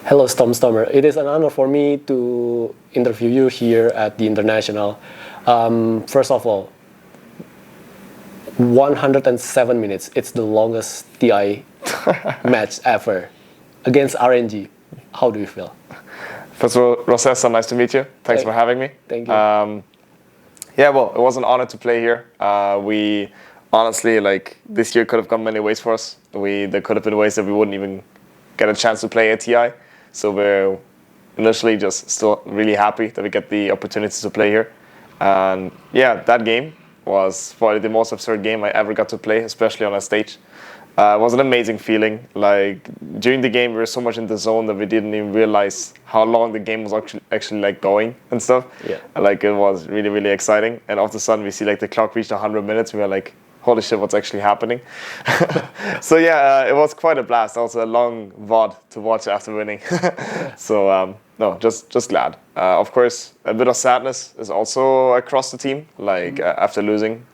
Hello, StormStromer. It is an honor for me to interview you here at the International. First of all, 107 minutes. It's the longest TI match ever against RNG. How do you feel? First of all, Rosesa, nice to meet you. Thanks for having me. Thank you. Yeah, well, it was an honor to play here. We honestly, this year could have gone many ways for us. There could have been ways that we wouldn't even get a chance to play at TI. So we're initially just still really happy that we get the opportunity to play here. And yeah, that game was probably the most absurd game I ever got to play, especially on a stage. It was an amazing feeling. During the game, we were so much in the zone that we didn't even realize how long the game was actually going and stuff. Yeah. It was really, really exciting. And all of a sudden, we see the clock reached 100 minutes. We were like, holy shit, what's actually happening? So yeah, it was quite a blast. Also a long VOD to watch after winning. So no, just glad. Of course, a bit of sadness is also across the team. After losing,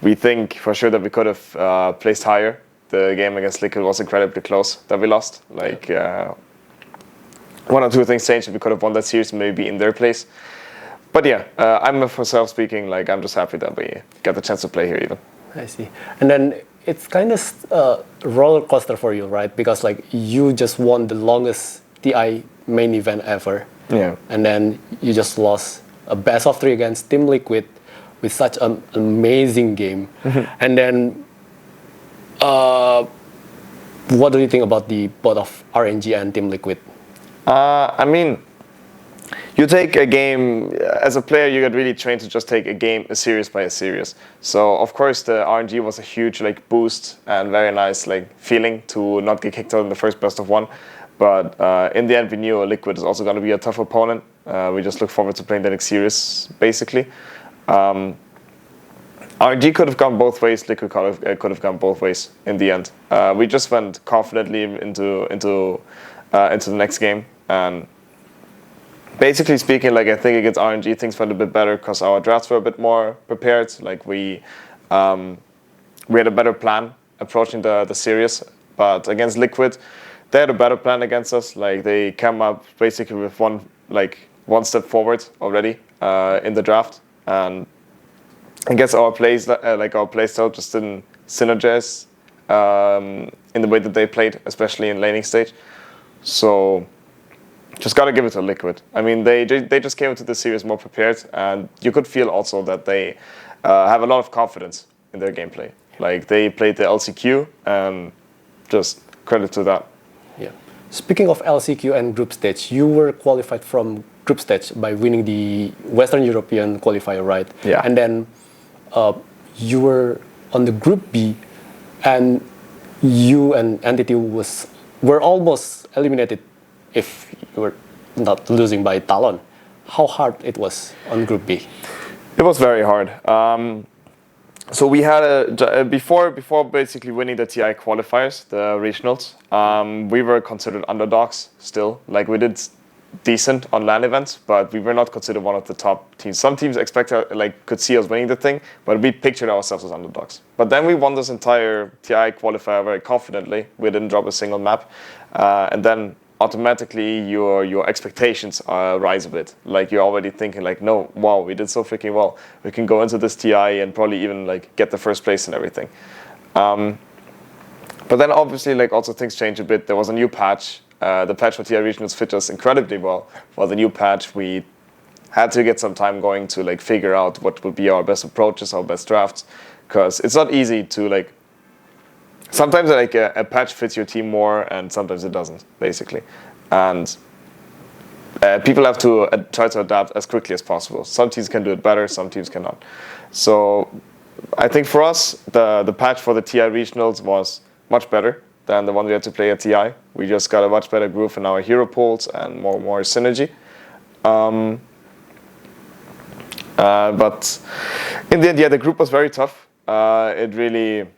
we think for sure that we could have placed higher. The game against Liquid was incredibly close that we lost. One or two things changed. We could have won that series, maybe in their place. But yeah, I'm for self speaking, I'm just happy that we got the chance to play here even. I see. And then it's kind of a roller coaster for you, right? Because you just won the longest TI main event ever. Yeah. And then you just lost a best of 3 against Team Liquid with such an amazing game. And then what do you think about the both of RNG and Team Liquid? I mean, you take a game, as a player, you get really trained to just take a game a series by a series. So, of course, the RNG was a huge boost and very nice feeling to not get kicked out in the first best of 1. But in the end, we knew Liquid is also going to be a tough opponent. We just look forward to playing the next series, basically. RNG could have gone both ways, Liquid could have gone both ways in the end. We just went confidently into the next game. And basically speaking, I think against RNG, things went a bit better because our drafts were a bit more prepared. We had a better plan approaching the series. But against Liquid, they had a better plan against us. They came up basically with one step forward already in the draft. And I guess our plays, our play style just didn't synergize in the way that they played, especially in laning stage. So just got to give it to Liquid. I mean, they just came into the series more prepared, and you could feel also that they have a lot of confidence in their gameplay. They played the LCQ, and just credit to that. Yeah. Speaking of LCQ and group stage, you were qualified from group stage by winning the Western European qualifier, right? Yeah. And then you were on the group B, and you and Entity were almost eliminated if you were not losing by Talon. How hard it was on Group B? It was very hard. So we had before basically winning the TI qualifiers, the regionals, we were considered underdogs still. We did decent on LAN events, but we were not considered one of the top teams. Some teams could see us winning the thing, but we pictured ourselves as underdogs. But then we won this entire TI qualifier very confidently. We didn't drop a single map, and then automatically your expectations rise a bit. You're already thinking no, wow, we did so freaking well. We can go into this TI and probably even get the first place and everything. But then obviously also things change a bit. There was a new patch. The patch for TI regionals fit us incredibly well. For the new patch, we had to get some time going to figure out what would be our best approaches, our best drafts, because it's not easy to sometimes a patch fits your team more, and sometimes it doesn't, basically. And people have to try to adapt as quickly as possible. Some teams can do it better, some teams cannot. So I think for us, the patch for the TI regionals was much better than the one we had to play at TI. We just got a much better groove in our hero pools and more synergy. But in the end, yeah, the group was very tough. It really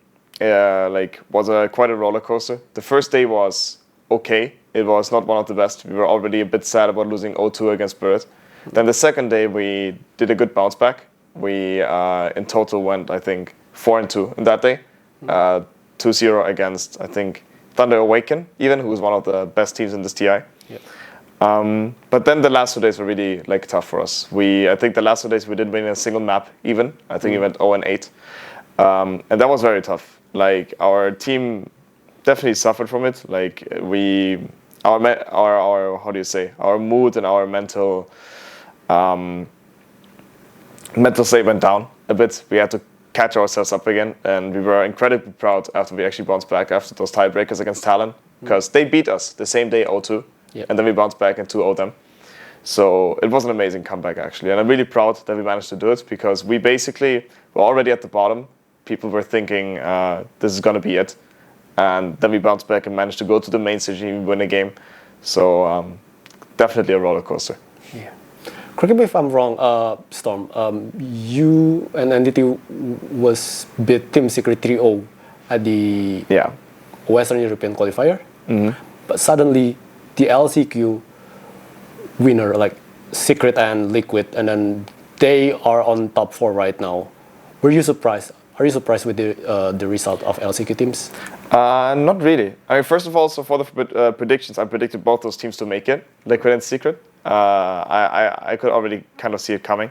was quite a roller coaster. The first day was okay. It was not one of the best. We were already a bit sad about losing 0-2 against Bird. Then the second day, we did a good bounce back. We in total went, I think, 4-2 in that day. 2-0 against, I think, Thunder Awaken, even, who was one of the best teams in this TI. Yeah. But then the last 2 days were really like tough for us. I think the last 2 days we didn't win a single map even. I think we went 0-8. And that was very tough. Like our team definitely suffered from it. Like our how do you say, our mood and our mental state went down a bit. We had to catch ourselves up again, and we were incredibly proud after we actually bounced back after those tiebreakers against Talon, because they beat us the same day 0-2. Yep. And then we bounced back and 2-0 them. So it was an amazing comeback, actually. And I'm really proud that we managed to do it, because we basically were already at the bottom. People were thinking this is going to be it. And then we bounced back and managed to go to the main stage and win a game. So definitely a roller coaster. Yeah. Correct me if I'm wrong, Storm. You and Entity was beat Team Secret 3-0 at the Western European qualifier. But suddenly, the LCQ winner, like Secret and Liquid, and then they are on top 4 right now. Were you surprised? Are you surprised with the result of LCQ teams? Not really. I mean, first of all, so for the predictions, I predicted both those teams to make it, Liquid and Secret. I could already kind of see it coming.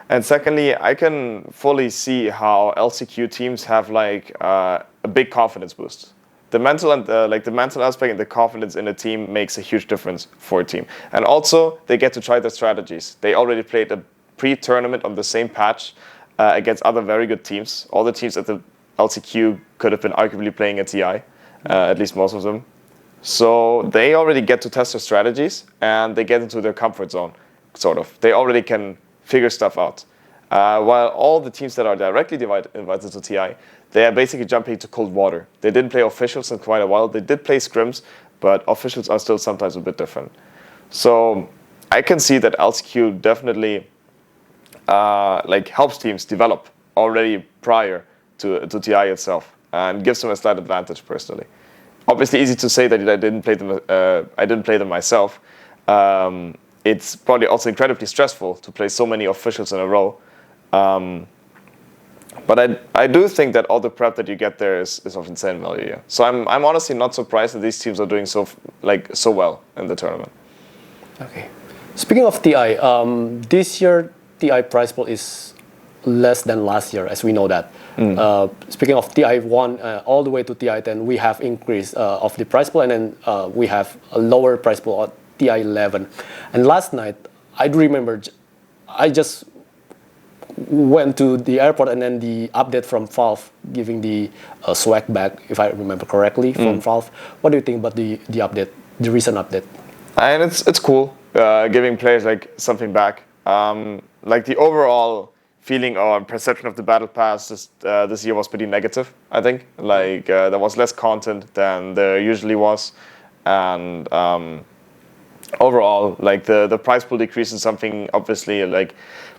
And secondly, I can fully see how LCQ teams have like a big confidence boost. The mental and the mental aspect and the confidence in a team makes a huge difference for a team. And also, they get to try their strategies. They already played a pre-tournament on the same patch against other very good teams. All the teams at the LCQ could have been arguably playing a TI, at least most of them. So they already get to test their strategies, and they get into their comfort zone, sort of. They already can figure stuff out. While all the teams that are directly invited to TI, they are basically jumping to cold water. They didn't play officials in quite a while. They did play scrims, but officials are still sometimes a bit different. So I can see that LCQ definitely helps teams develop already prior to TI itself, and gives them a slight advantage personally. Obviously, easy to say that I didn't play them. I didn't play them myself. It's probably also incredibly stressful to play so many officials in a row. But I do think that all the prep that you get there is of insane value. Yeah. So I'm honestly not surprised that these teams are doing so well in the tournament. Okay. Speaking of TI, this year TI prize pool is less than last year, as we know that. Speaking of TI 1 all the way to TI 10, we have increase of the prize pool, and then we have a lower prize pool at TI 11. And last night, I do remember, I just went to the airport, and then the update from Valve giving the swag back, if I remember correctly, from Valve. What do you think about the update, the recent update? And it's cool, giving players like something back. Like the overall feeling or perception of the battle pass this year was pretty negative, I think. Like there was less content than there usually was, and overall, like the prize pool decrease is something obviously like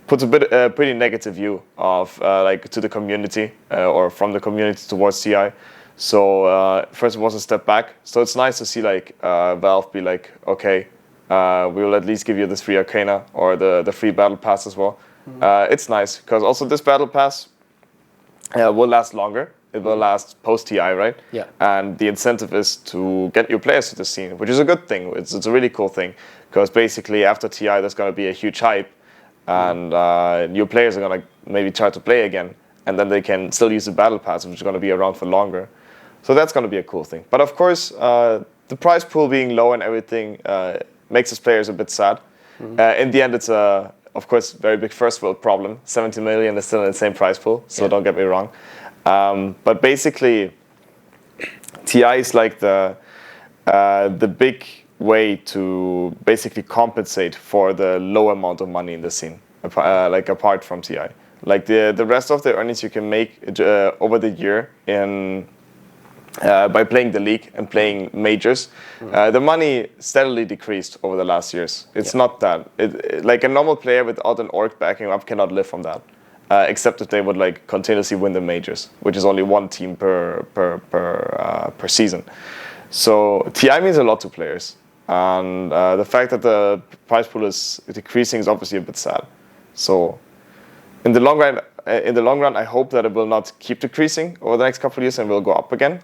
puts a pretty negative view of to the community or from the community towards TI. So first it was a step back. So it's nice to see like Valve be like, okay, we will at least give you this free Arcana or the free battle pass as well. It's nice because also this battle pass will last longer. It will last post TI, right? Yeah. And the incentive is to get new players to the scene, which is a good thing. It's a really cool thing because basically after TI there's going to be a huge hype, and new players are going to maybe try to play again, and then they can still use the battle pass, which is going to be around for longer. So that's going to be a cool thing. But of course, the prize pool being low and everything makes us players a bit sad. In the end, it's of course, very big first world problem. 70 million is still in the same prize pool, so don't get me wrong. But basically, TI is like the big way to basically compensate for the low amount of money in the scene, like apart from TI. Like the rest of the earnings you can make over the year in by playing the league and playing majors, the money steadily decreased over the last years. It's not that. Like a normal player without an org backing up cannot live from that, except if they would like continuously win the majors, which is only one team per season. So TI means a lot to players, and the fact that the prize pool is decreasing is obviously a bit sad. So in the long run, I hope that it will not keep decreasing over the next couple of years and will go up again.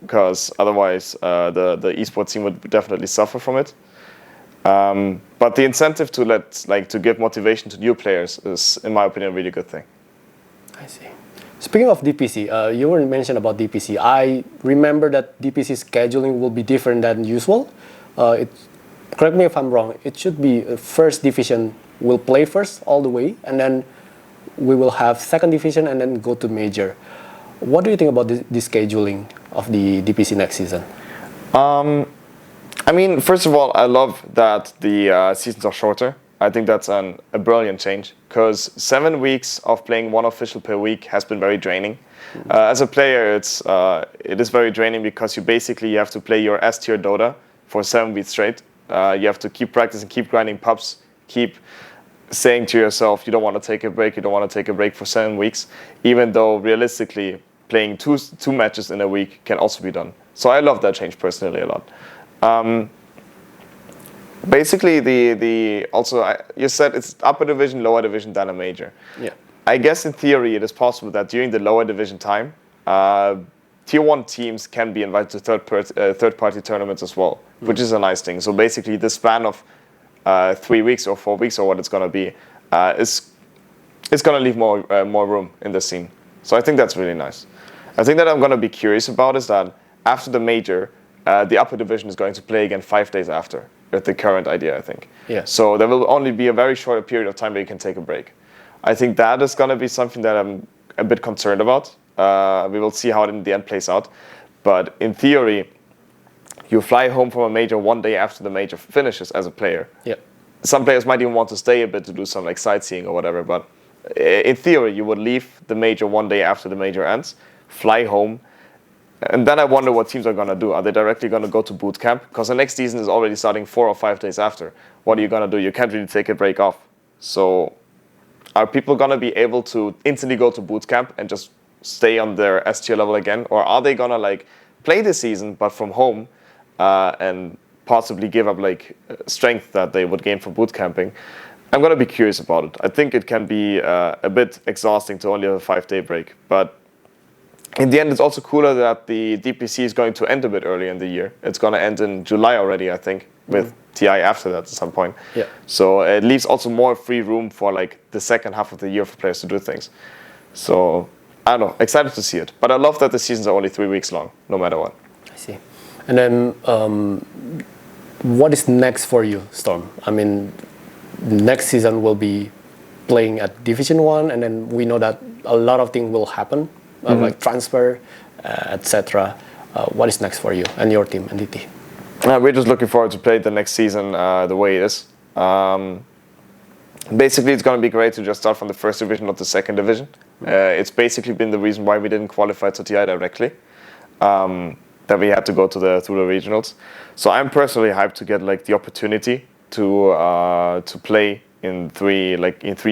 because otherwise the esports scene would definitely suffer from it. But the incentive to give motivation to new players is, in my opinion, a really good thing. I see. Speaking of DPC, you were mentioned about DPC. I remember that DPC scheduling will be different than usual. Correct me if I'm wrong. It should be first division will play first all the way, and then we will have second division and then go to major. What do you think about the scheduling of the DPC next season? I mean, first of all, I love that the seasons are shorter. I think that's a brilliant change, because 7 weeks of playing one official per week has been very draining. As a player, it is very draining, because you have to play your S tier Dota for 7 weeks straight. You have to keep practicing, keep grinding pubs, keep saying to yourself you don't want to take a break, for 7 weeks, even though realistically playing two matches in a week can also be done. So I love that change personally a lot. Basically, you said it's upper division, lower division, then a major. Yeah. I guess in theory it is possible that during the lower division time, tier 1 teams can be invited to third-party tournaments as well, which is a nice thing. So basically, the span of 3 weeks or 4 weeks or what it's going to be is going to leave more room in the scene. So I think that's really nice. I think that I'm going to be curious about is that after the major, the upper division is going to play again 5 days after, with the current idea, I think. Yeah. So there will only be a very short period of time where you can take a break. I think that is going to be something that I'm a bit concerned about. We will see how it in the end plays out. But in theory, you fly home from a major 1 day after the major finishes as a player. Yeah. Some players might even want to stay a bit to do some like sightseeing or whatever. But in theory, you would leave the major 1 day after the major ends, fly home. And then I wonder what teams are going to do. Are they directly going to go to boot camp? Because the next season is already starting 4 or 5 days after. What are you going to do? You can't really take a break off. So are people going to be able to instantly go to boot camp and just stay on their S tier level again? Or are they going to like play this season but from home and possibly give up like strength that they would gain from boot camping? I'm going to be curious about it. I think it can be a bit exhausting to only have a 5-day break. But in the end, it's also cooler that the DPC is going to end a bit early in the year. It's going to end in July already, I think, with TI after that at some point. Yeah. So it leaves also more free room for like the second half of the year for players to do things. So I don't know, excited to see it. But I love that the seasons are only 3 weeks long, no matter what. I see. And then what is next for you, Storm? I mean, next season will be playing at Division 1, and then we know that a lot of things will happen. Like transfer, etc. What is next for you and your team, NDT? We're just looking forward to play the next season the way it is. Basically, it's going to be great to just start from the first division, not the second division. It's basically been the reason why we didn't qualify to TI directly, that we had to go through the regionals. So I'm personally hyped to get like the opportunity to play in three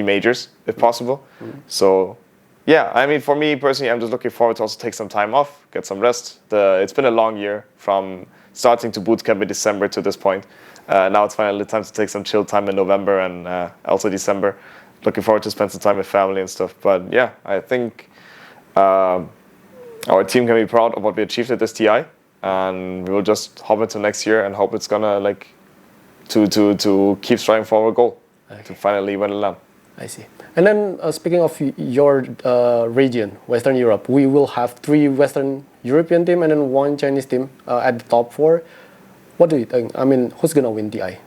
majors if possible. So. Yeah, I mean, for me personally, I'm just looking forward to also take some time off, get some rest. It's been a long year from starting to boot camp in December to this point. Now it's finally time to take some chill time in November and also December. Looking forward to spend some time with family and stuff. But yeah, I think our team can be proud of what we achieved at this TI, and we will just hop into next year and hope it's gonna like to keep striving for our goal, to finally win a LAN. I see. And then speaking of your region, Western Europe, we will have 3 Western European team and then 1 Chinese team at the top 4. What do you think? I mean, who's gonna win TI?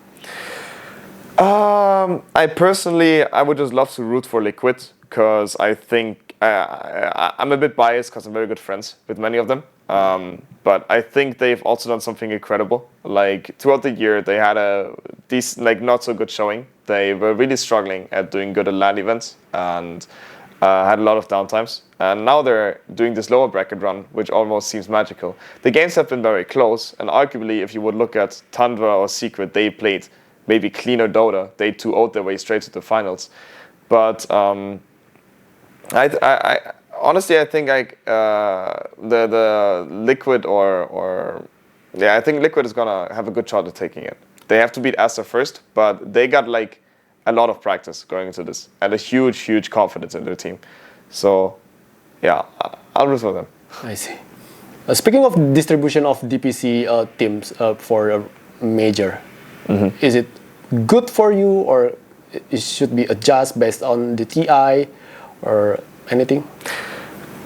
I would just love to root for Liquid, because I think I'm a bit biased because I'm very good friends with many of them. But I think they've also done something incredible. Like throughout the year, they had a decent, like not so good showing. They were really struggling at doing good at LAN events and had a lot of downtimes. And now they're doing this lower bracket run, which almost seems magical. The games have been very close, and arguably, if you would look at Tundra or Secret, they played maybe cleaner Dota. They 2-0'd their way straight to the finals. But I honestly, I think the Liquid I think Liquid is gonna have a good shot at taking it. They have to beat Aster first, but they got like a lot of practice going into this and a huge confidence in their team. So yeah, I'll root for them. I see. Speaking of distribution of DPC teams for a major, is it good for you, or it should be adjusted based on the TI or anything?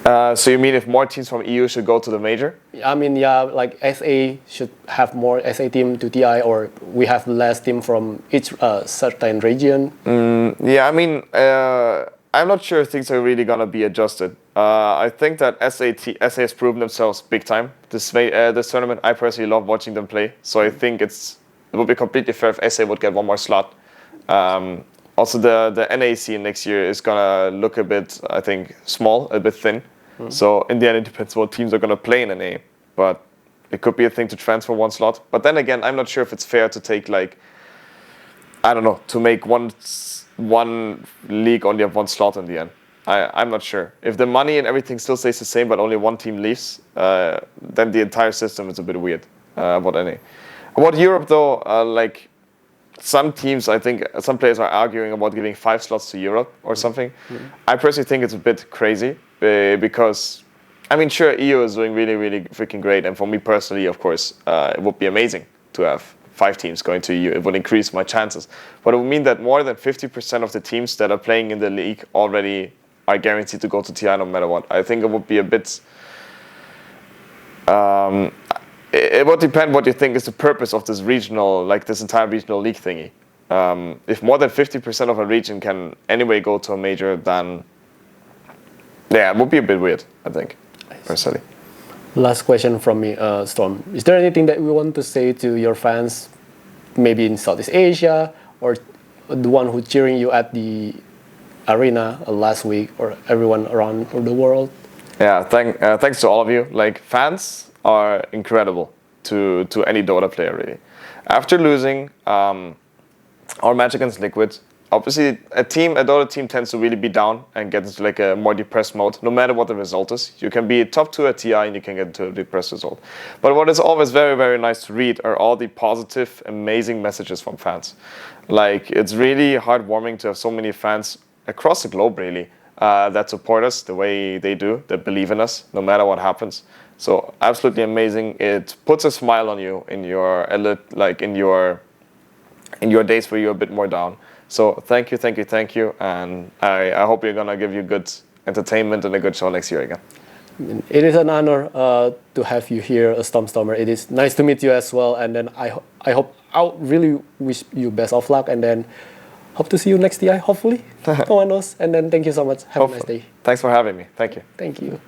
So you mean if more teams from EU should go to the major? I mean, yeah, like SA should have more SA team to TI, or we have less team from each certain region. Yeah, I mean, I'm not sure if things are really gonna be adjusted. I think that SA has proven themselves big time this tournament. I personally love watching them play, so I think it would be completely fair if SA would get one more slot. Also, the NA scene next year is gonna look a bit, I think, small, a bit thin. So in the end, it depends what teams are gonna play in NA. But it could be a thing to transfer one slot. But then again, I'm not sure if it's fair to take I don't know, to make one league only have one slot in the end. I'm not sure. If the money and everything still stays the same, but only one team leaves, then the entire system is a bit weird. About NA. About Europe, though, some teams, I think some players are arguing about giving 5 slots to Europe or something. I personally think it's a bit crazy because, I mean, sure, EU is doing really, really freaking great. And for me personally, of course, it would be amazing to have 5 teams going to EU. It would increase my chances. But it would mean that more than 50% of the teams that are playing in the league already are guaranteed to go to TI no matter what. I think it would be a bit... it would depend what you think is the purpose of this regional, this entire regional league thingy. If more than 50% of a region can anyway go to a major, then yeah, it would be a bit weird, I think, personally. Last question from me, Storm. Is there anything that we want to say to your fans, maybe in Southeast Asia, or the one who cheering you at the arena last week, or everyone around the world? Yeah, thanks to all of you. Fans are incredible to any Dota player, really. After losing our match against Liquid, obviously a Dota team tends to really be down and get into a more depressed mode, no matter what the result is. You can be top 2 at TI and you can get into a depressed result. But what is always very, very nice to read are all the positive, amazing messages from fans. It's really heartwarming to have so many fans across the globe, really, that support us the way they do, that believe in us, no matter what happens. So absolutely amazing. It puts a smile on you in your in your days where you're a bit more down. So thank you, and I hope you're gonna give you good entertainment and a good show next year again. It is an honor to have you here, StormStromer. It is nice to meet you as well, and then I really wish you best of luck, and then hope to see you next year, hopefully. No one knows. And then thank you so much. Have a nice day. Thanks for having me. Thank you. Thank you.